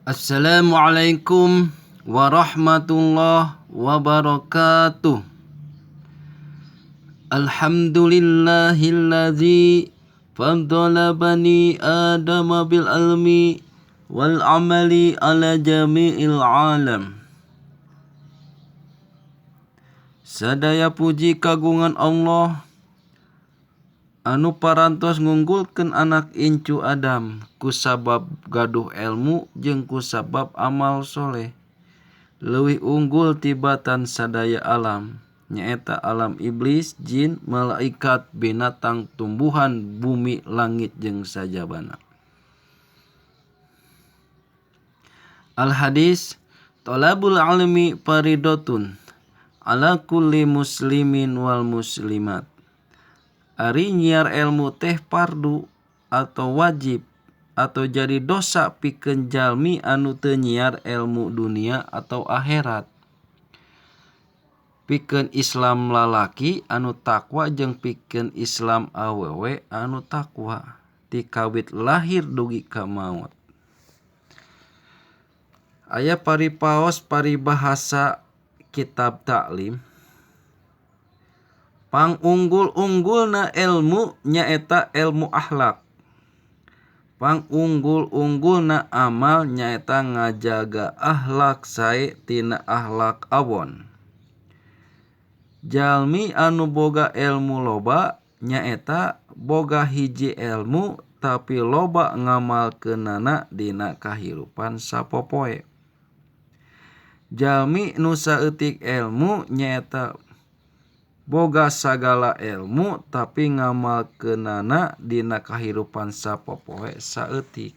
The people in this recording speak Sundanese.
Assalamualaikum warahmatullahi wabarakatuh. Alhamdulillahilladzi faddala bani adama bil ilmi wal amali ala jami'il alam. Sadaya puji kagungan Allah anu parantos ngunggulkeun anak incu Adam ku sabab gaduh ilmu jeung ku sabab amal soleh. Leuwih unggul tibatan sadaya alam, nyaeta alam iblis, jin, malaikat, binatang, tumbuhan, bumi, langit jeung sajabana. Al hadis talabul ilmi faridatun ala kulli muslimin wal muslimat. Ari nyiar ilmu teh fardu atau wajib atau jadi dosa pikeun jalmi anu teu nyiar ilmu dunia atau akhirat. Pikeun Islam lalaki anu takwa jeung pikeun Islam awewe anu takwa ti kawit lahir dugi ka maot. Aya paripaos paribahasa kitab taklim. Pangunggul-unggulna ilmu nyaeta ilmu akhlak. Pangunggul-unggulna amal nyaeta ngajaga akhlak sae tina akhlak awon. Jalmi anu boga ilmu loba nyaeta boga hiji ilmu tapi loba ngamalkeunana dina kahirupan sapopoe. Jalmi nu saeutik ilmu nyaeta boga sagala ilmu tapi ngamalkeunana dina kahirupan sapopoe saeutik.